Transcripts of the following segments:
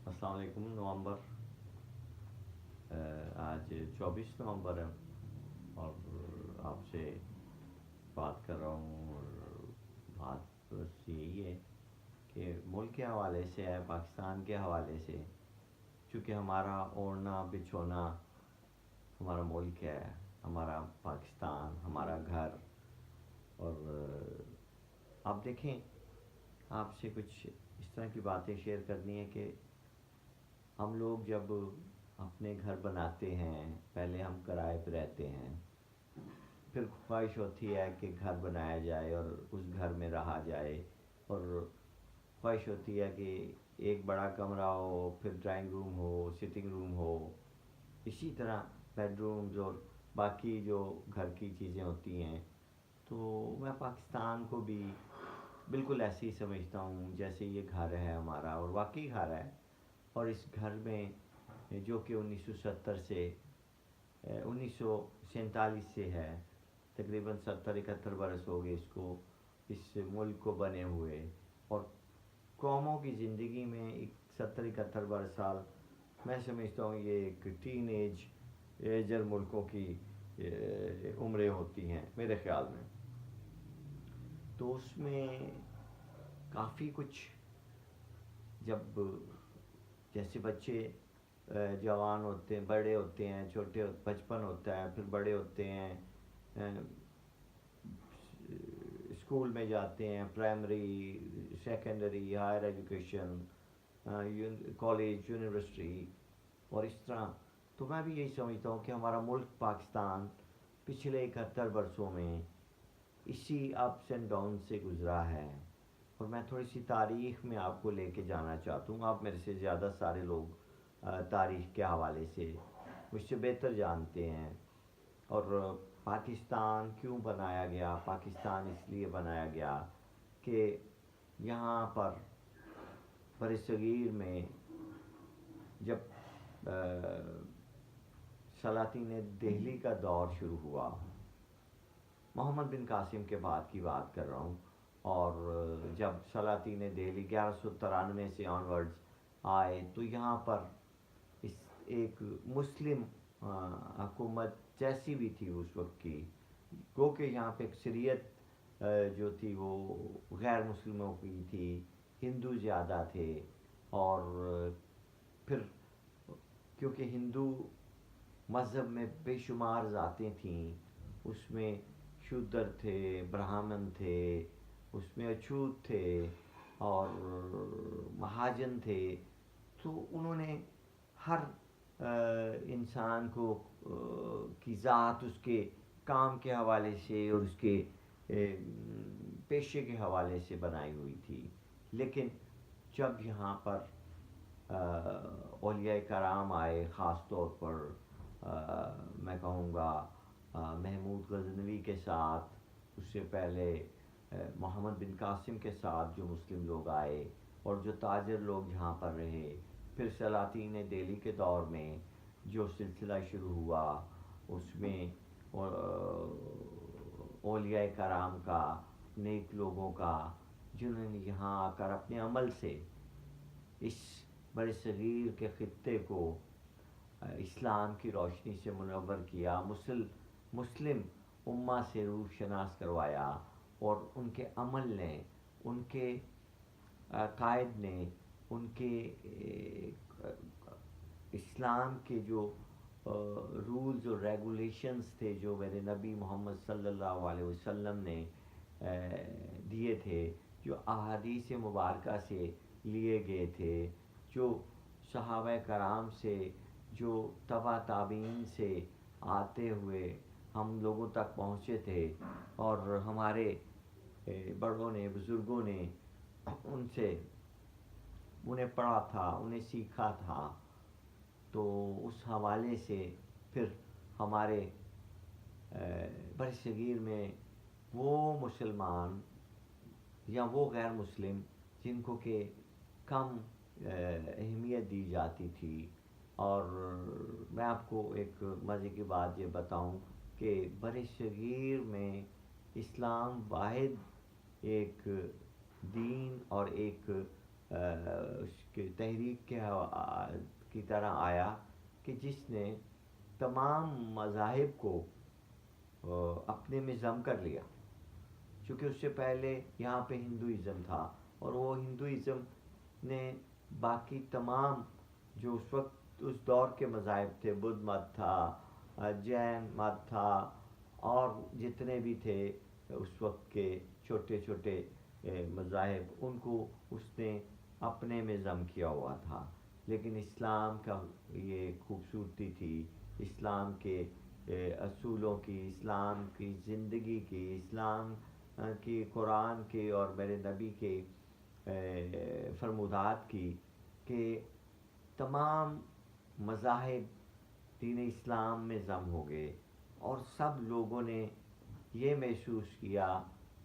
السلام علیکم۔ نومبر آج 24 نومبر ہے اور آپ سے بات کر رہا ہوں، اور بات بس یہی ہے کہ ملک کے حوالے سے ہے، پاکستان کے حوالے سے، چونکہ ہمارا اوڑھنا بچھونا ہمارا ملک ہے، ہمارا پاکستان ہمارا گھر۔ اور آپ دیکھیں، آپ سے کچھ اس طرح کی باتیں شیئر کرنی ہے کہ ہم لوگ جب اپنے گھر بناتے ہیں، پہلے ہم کرائے پہ رہتے ہیں، پھر خواہش ہوتی ہے کہ گھر بنایا جائے اور اس گھر میں رہا جائے، اور خواہش ہوتی ہے کہ ایک بڑا کمرہ ہو، پھر ڈرائنگ روم ہو، سٹنگ روم ہو، اسی طرح بیڈ رومز اور باقی جو گھر کی چیزیں ہوتی ہیں۔ تو میں پاکستان کو بھی بالکل ایسے ہی سمجھتا ہوں جیسے یہ گھر ہے ہمارا، اور واقعی گھر ہے۔ اور اس گھر میں جو کہ 1970 سے 1947 سے ہے، تقریباً 70-71 برس ہو گئے اس کو، اس ملک کو بنے ہوئے۔ اور قوموں کی زندگی میں 70-71 برس سال، میں سمجھتا ہوں یہ ایک ٹین ایجر ملکوں کی عمریں ہوتی ہیں میرے خیال میں۔ تو اس میں کافی کچھ، جب جیسے بچے جوان ہوتے ہیں، بڑے ہوتے ہیں، چھوٹے بچپن ہوتا ہے، پھر بڑے ہوتے ہیں، اسکول میں جاتے ہیں، primary, secondary, higher education, college, university, اور اس طرح۔ تو میں بھی یہی سمجھتا ہوں کہ ہمارا ملک پاکستان پچھلے 71 برسوں میں اسی اپس اینڈ ڈاؤن سے گزرا ہے۔ اور میں تھوڑی سی تاریخ میں آپ کو لے کے جانا چاہتا ہوں۔ آپ میرے سے زیادہ سارے لوگ تاریخ کے حوالے سے مجھ سے بہتر جانتے ہیں۔ اور پاکستان کیوں بنایا گیا؟ پاکستان اس لیے بنایا گیا کہ یہاں پر بر صغیر میں جب سلاطین دہلی کا دور شروع ہوا، محمد بن قاسم کے بعد کی بات کر رہا ہوں، اور جب سلاطین دہلی 1193 سے آنورڈز آئے، تو یہاں پر اس ایک مسلم حکومت جیسی بھی تھی اس وقت کی، گو کہ یہاں پہ اکثریت جو تھی وہ غیر مسلموں کی تھی، ہندو زیادہ تھے۔ اور پھر کیونکہ ہندو مذہب میں بے شمار ذاتیں تھیں، اس میں شودر تھے، برہمن تھے، اس میں اچھوت تھے، اور مہاجن تھے۔ تو انہوں نے ہر انسان کو کی ذات اس کے کام کے حوالے سے اور اس کے پیشے کے حوالے سے بنائی ہوئی تھی۔ لیکن جب یہاں پر اولیاء کرام آئے، خاص طور پر میں کہوں گا محمود غزنوی کے ساتھ، اس سے پہلے محمد بن قاسم کے ساتھ جو مسلم لوگ آئے، اور جو تاجر لوگ یہاں پر رہے، پھر سلاطین دہلی کے دور میں جو سلسلہ شروع ہوا، اس میں اولیاء کرام کا، نیک لوگوں کا، جنہوں نے یہاں آ کر اپنے عمل سے اس بر صغیر کے خطے کو اسلام کی روشنی سے منور کیا، مسلم امہ سے روح شناس کروایا، اور ان کے عمل نے، ان کے قائد نے، ان کے اسلام کے جو رولز اور ریگولیشنز تھے جو میرے نبی محمد صلی اللہ علیہ وسلم نے دیے تھے، جو احادیث مبارکہ سے لیے گئے تھے، جو صحابہ کرام سے، جو تبع تابعین سے آتے ہوئے ہم لوگوں تک پہنچے تھے، اور ہمارے بڑوں نے، بزرگوں نے ان سے انہیں پڑھا تھا، انہیں سیکھا تھا۔ تو اس حوالے سے پھر ہمارے بر صغیر میں وہ مسلمان یا وہ غیر مسلم جن کو کہ کم اہمیت دی جاتی تھی۔ اور میں آپ کو ایک مزے کی بات یہ بتاؤں کہ بر صغیر میں اسلام واحد ایک دین اور ایک اس کے تحریک کی طرح آیا کہ جس نے تمام مذاہب کو اپنے میں ضم کر لیا، چونکہ اس سے پہلے یہاں پہ ہندوازم تھا، اور وہ ہندوازم نے باقی تمام جو اس وقت اس دور کے مذاہب تھے، بدھ مت تھا، جین مت تھا، اور جتنے بھی تھے اس وقت کے چھوٹے چھوٹے مذاہب، ان کو اس نے اپنے میں ضم کیا ہوا تھا۔ لیکن اسلام کا یہ خوبصورتی تھی، اسلام کے اصولوں کی، اسلام کی زندگی کی، اسلام کی، قرآن کے اور میرے نبی کے فرمودات کی، کہ تمام مذاہب دین اسلام میں ضم ہو گئے، اور سب لوگوں نے یہ محسوس کیا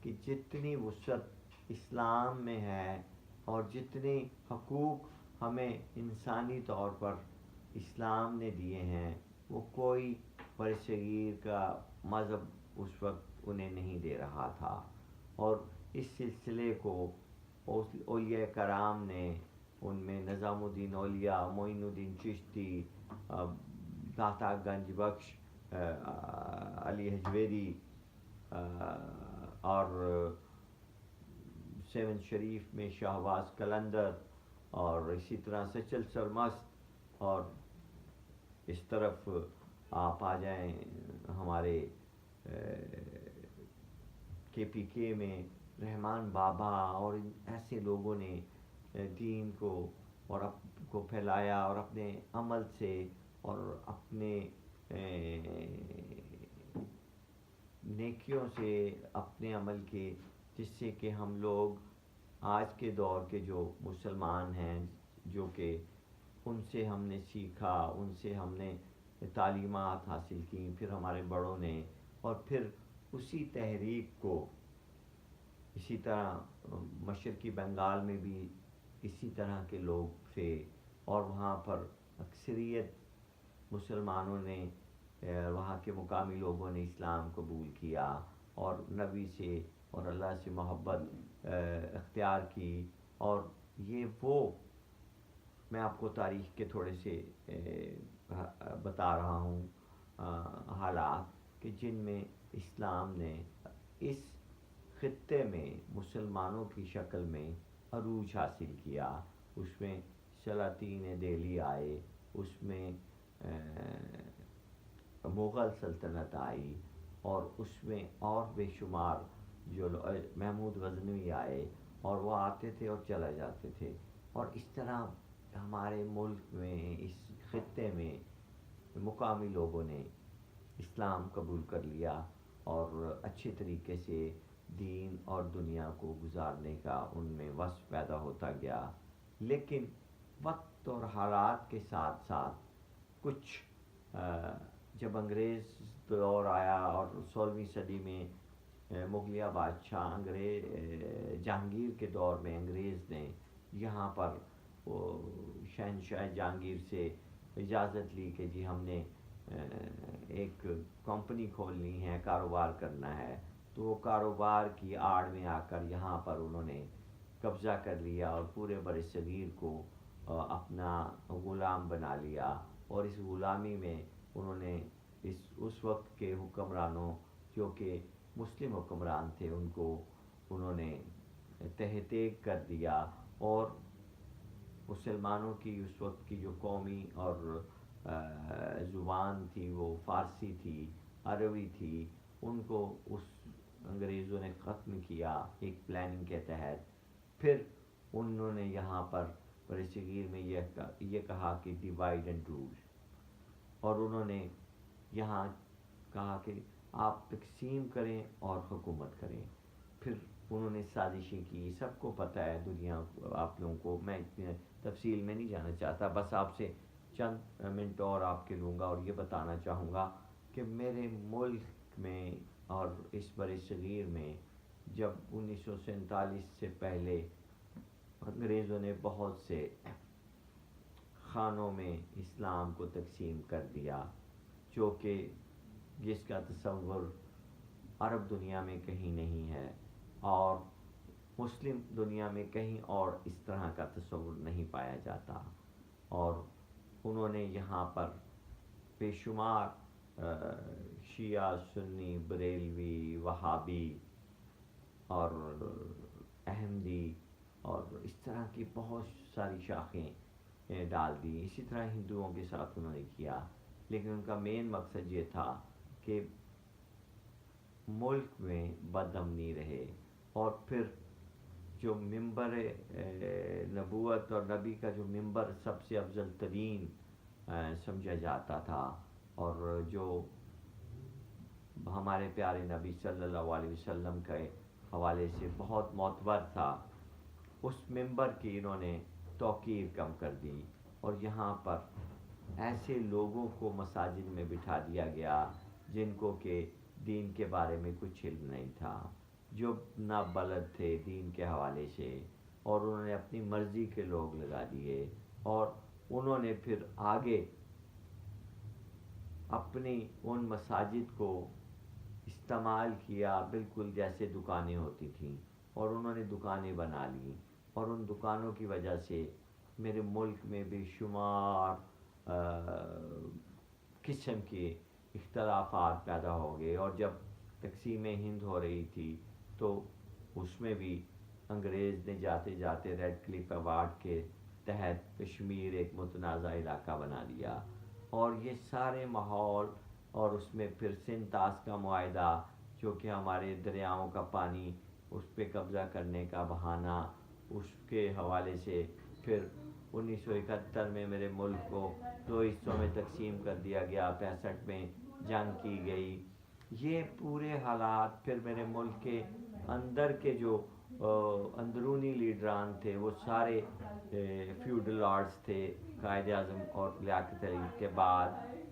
کہ جتنی وسعت اسلام میں ہے اور جتنے حقوق ہمیں انسانی طور پر اسلام نے دیے ہیں، وہ کوئی برصغیر کا مذہب اس وقت انہیں نہیں دے رہا تھا۔ اور اس سلسلے کو اولیاء کرام نے، ان میں نظام الدین اولیاء، معین الدین چشتی، داتا گنج بخش، علی حجویری، اور سیون شریف میں شہباز قلندر، اور اسی طرح سچل سرمست، اور اس طرف آپ آ جائیں ہمارے کے پی کے میں رحمان بابا، اور ایسے لوگوں نے دین کو اور کو پھیلایا، اور اپنے عمل سے اور اپنے نیکیوں سے، اپنے عمل کے، جس سے کہ ہم لوگ آج کے دور کے جو مسلمان ہیں، جو کہ ان سے ہم نے سیکھا، ان سے ہم نے تعلیمات حاصل کی، پھر ہمارے بڑوں نے، اور پھر اسی تحریک کو اسی طرح مشرقی بنگال میں بھی اسی طرح کے لوگ تھے، اور وہاں پر اکثریت مسلمانوں نے، وہاں کے مقامی لوگوں نے اسلام قبول کیا، اور نبی سے اور اللہ سے محبت اختیار کی۔ اور یہ وہ، میں آپ کو تاریخ کے تھوڑے سے بتا رہا ہوں حالات، کہ جن میں اسلام نے اس خطے میں مسلمانوں کی شکل میں عروج حاصل کیا۔ اس میں سلاطین دہلی آئے، اس میں مغل سلطنت آئی، اور اس میں اور بے شمار جو محمود غزنوی آئے، اور وہ آتے تھے اور چلا جاتے تھے، اور اس طرح ہمارے ملک میں، اس خطے میں مقامی لوگوں نے اسلام قبول کر لیا، اور اچھے طریقے سے دین اور دنیا کو گزارنے کا ان میں وصف پیدا ہوتا گیا۔ لیکن وقت اور حالات کے ساتھ ساتھ کچھ جب انگریز دور آیا، اور 16ویں صدی میں مغلیہ بادشاہ جہانگیر کے دور میں انگریز نے یہاں پر وہ شہنشاہ جہانگیر سے اجازت لی کہ جی ہم نے ایک کمپنی کھولنی ہے، کاروبار کرنا ہے، تو وہ کاروبار کی آڑ میں آ کر یہاں پر انہوں نے قبضہ کر لیا، اور پورے بر صغیر کو اپنا غلام بنا لیا، اور اس غلامی میں انہوں نے اس وقت کے حکمرانوں، جو کہ مسلم حکمران تھے، ان کو انہوں نے تحت کر دیا، اور مسلمانوں کی اس وقت کی جو قومی اور زبان تھی، وہ فارسی تھی، عربی تھی، ان کو اس انگریزوں نے ختم کیا ایک پلاننگ کے تحت۔ پھر انہوں نے یہاں پر برصغیر میں یہ کہا کہ ڈیوائڈ اینڈ رول، اور انہوں نے یہاں کہا کہ آپ تقسیم کریں اور حکومت کریں۔ پھر انہوں نے سازشیں کی، سب کو پتہ ہے دنیا، آپ لوگوں کو میں اتنی تفصیل میں نہیں جانا چاہتا، بس آپ سے چند منٹ اور آپ کے لوں گا، اور یہ بتانا چاہوں گا کہ میرے ملک میں اور اس بر صغیر میں جب 1947 سے پہلے انگریزوں نے بہت سے خانوں میں اسلام کو تقسیم کر دیا، جو کہ جس کا تصور عرب دنیا میں کہیں نہیں ہے، اور مسلم دنیا میں کہیں اور اس طرح کا تصور نہیں پایا جاتا، اور انہوں نے یہاں پر بے شمار شیعہ، سنی، بریلوی، وہابی اور احمدی اور اس طرح کی بہت ساری شاخیں ڈال دی. اسی طرح ہندوؤں کے ساتھ انہوں نے کیا، لیکن ان کا مین مقصد یہ تھا کہ ملک میں بد امنی رہے. اور پھر جو ممبر نبوت اور نبی کا جو ممبر سب سے افضل ترین سمجھا جاتا تھا، اور جو ہمارے پیارے نبی صلی اللہ علیہ وسلم کے حوالے سے بہت معتبر تھا، اس ممبر کی انہوں نے توقیر کم کر دی، اور یہاں پر ایسے لوگوں کو مساجد میں بٹھا دیا گیا جن کو کہ دین کے بارے میں کچھ علم نہیں تھا، جو نابلد تھے دین کے حوالے سے، اور انہوں نے اپنی مرضی کے لوگ لگا دیے. اور انہوں نے پھر آگے اپنی ان مساجد کو استعمال کیا بالکل جیسے دکانیں ہوتی تھیں، اور انہوں نے دکانیں بنا لیں، اور ان دکانوں کی وجہ سے میرے ملک میں بے شمار قسم کے اختلافات پیدا ہو گئے. اور جب تقسیم ہند ہو رہی تھی تو اس میں بھی انگریز نے جاتے جاتے ریڈ کلف ایوارڈ کے تحت کشمیر ایک متنازع علاقہ بنا دیا، اور یہ سارے ماحول، اور اس میں پھر سنتاس کا معاہدہ جو کہ ہمارے دریاؤں کا پانی اس پہ قبضہ کرنے کا بہانہ، اس کے حوالے سے پھر 1971 میں میرے ملک کو دو حصوں میں تقسیم کر دیا گیا، 65 میں جنگ کی گئی. یہ پورے حالات پھر میرے ملک کے اندر کے جو اندرونی لیڈران تھے وہ سارے فیوڈل لارڈز تھے. قائد اعظم اور لیاقت علی کے بعد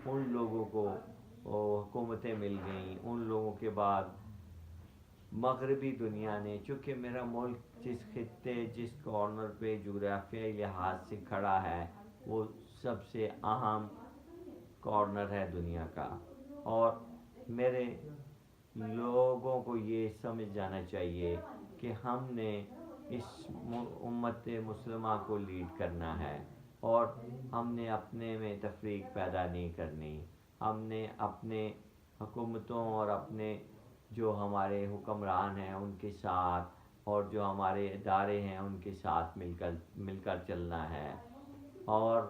ان لوگوں کو حکومتیں مل گئیں. ان لوگوں کے بعد مغربی دنیا نے، چونکہ میرا ملک جس خطے، جس کارنر پہ جغرافیائی لحاظ سے کھڑا ہے، وہ سب سے اہم کارنر ہے دنیا کا، اور میرے لوگوں کو یہ سمجھ جانا چاہیے کہ ہم نے اس امت مسلمہ کو لیڈ کرنا ہے، اور ہم نے اپنے میں تفریق پیدا نہیں کرنی. ہم نے اپنے حکومتوں اور اپنے جو ہمارے حکمران ہیں ان کے ساتھ، اور جو ہمارے ادارے ہیں ان کے ساتھ مل کر چلنا ہے، اور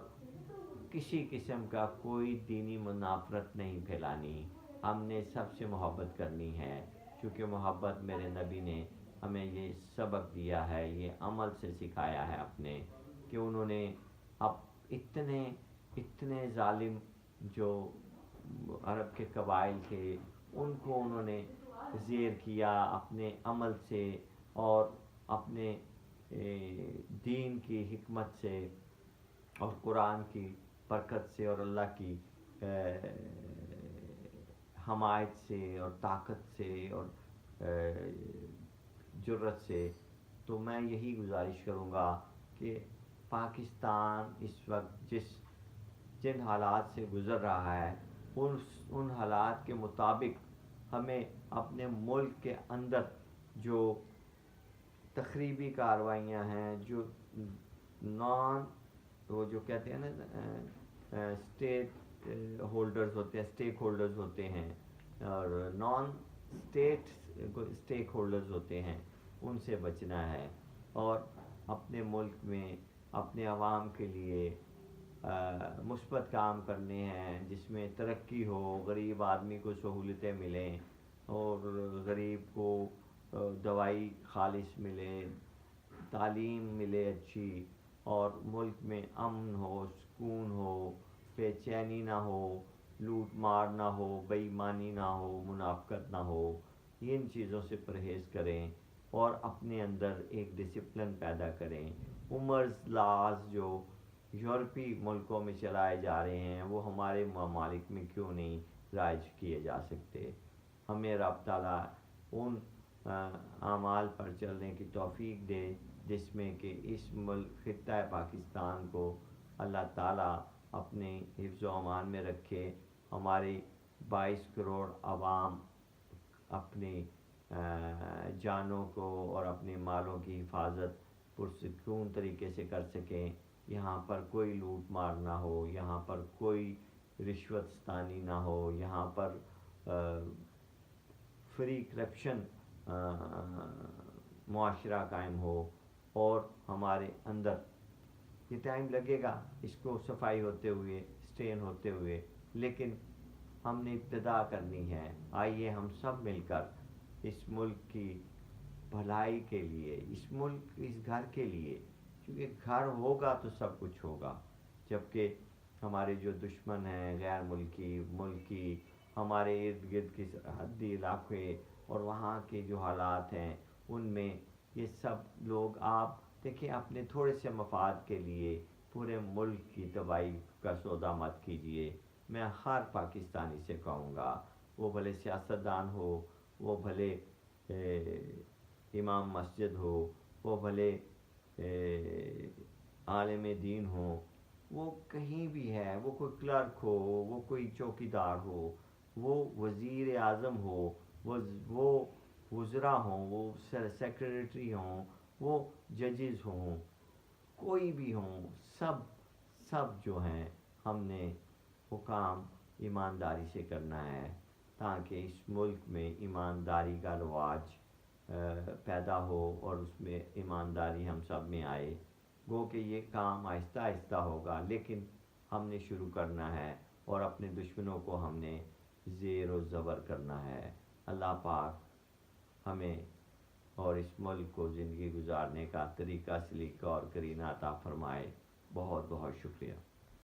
کسی قسم کا کوئی دینی منافرت نہیں پھیلانی. ہم نے سب سے محبت کرنی ہے، کیونکہ محبت میرے نبی نے ہمیں یہ سبق دیا ہے، یہ عمل سے سکھایا ہے اپنے، کہ انہوں نے اب اتنے ظالم جو عرب کے قبائل تھے ان کو انہوں نے زیر کیا اپنے عمل سے، اور اپنے دین کی حکمت سے، اور قرآن کی برکت سے، اور اللہ کی حمایت سے، اور طاقت سے، اور جرت سے. تو میں یہی گزارش کروں گا کہ پاکستان اس وقت جن حالات سے گزر رہا ہے، ان حالات کے مطابق ہمیں اپنے ملک کے اندر جو تخریبی کارروائیاں ہیں، جو وہ جو کہتے ہیں نا اسٹیٹ ہولڈرز ہوتے ہیں، اسٹیک ہولڈرز ہوتے ہیں، اور نان اسٹیک ہولڈرز ہوتے ہیں، ان سے بچنا ہے، اور اپنے ملک میں اپنے عوام کے لیے مثبت کام کرنے ہیں، جس میں ترقی ہو، غریب آدمی کو سہولتیں ملیں، اور غریب کو دوائی خالص ملے، تعلیم ملے اچھی، اور ملک میں امن ہو، سکون ہو، بے چینی نہ ہو، لوٹ مار نہ ہو، بے ایمانی نہ ہو، منافقت نہ ہو. ان چیزوں سے پرہیز کریں، اور اپنے اندر ایک ڈسپلن پیدا کریں. عمرز لاز جو یورپی ملکوں میں چلائے جا رہے ہیں وہ ہمارے ممالک میں کیوں نہیں رائج کیے جا سکتے. ہمیں رب تعالیٰ ان اعمال پر چلنے کی توفیق دے جس میں کہ اس ملک خطہ پاکستان کو اللہ تعالیٰ اپنے حفظ و امان میں رکھے. ہمارے 22 کروڑ عوام اپنی جانوں کو اور اپنے مالوں کی حفاظت پرسکون طریقے سے کر سکیں. یہاں پر کوئی لوٹ مار نہ ہو, یہاں پر کوئی رشوت ستانی نہ ہو, یہاں پر فری کرپشن معاشرہ قائم ہو. اور ہمارے اندر یہ ٹائم لگے گا اس کو صفائی ہوتے ہوئے, اسٹرین ہوتے ہوئے, لیکن ہم نے ابتدا کرنی ہے. آئیے ہم سب مل کر اس ملک کی بھلائی کے لیے, اس ملک, اس گھر کے لیے, کیونکہ گھر ہوگا تو سب کچھ ہوگا. جبکہ ہمارے جو دشمن ہیں غیر ملکی ہمارے ارد گرد کے حدی علاقے اور وہاں کے جو حالات ہیں ان میں یہ سب لوگ, آپ دیکھیں اپنے تھوڑے سے مفاد کے لیے پورے ملک کی تباہی کا سودا مت کیجیے. میں ہر پاکستانی سے کہوں گا, وہ بھلے سیاستدان ہو, وہ بھلے امام مسجد ہو, وہ بھلے عالم دین ہو, وہ کہیں بھی ہے, وہ کوئی کلرک ہو, وہ کوئی چوکیدار ہو, وہ وزیر اعظم ہو, وہ وزراء ہوں, وہ سیکریٹری ہوں, وہ ججز ہوں, کوئی بھی ہوں, سب جو ہیں ہم نے وہ کام ایمانداری سے کرنا ہے تاکہ اس ملک میں ایمانداری کا رواج پیدا ہو اور اس میں ایمانداری ہم سب میں آئے. گو کہ یہ کام آہستہ آہستہ ہوگا لیکن ہم نے شروع کرنا ہے اور اپنے دشمنوں کو ہم نے زیر و زبر کرنا ہے. اللہ پاک ہمیں اور اس ملک کو زندگی گزارنے کا طریقہ سلیقہ اور کرینہ عطا فرمائے. بہت بہت شکریہ.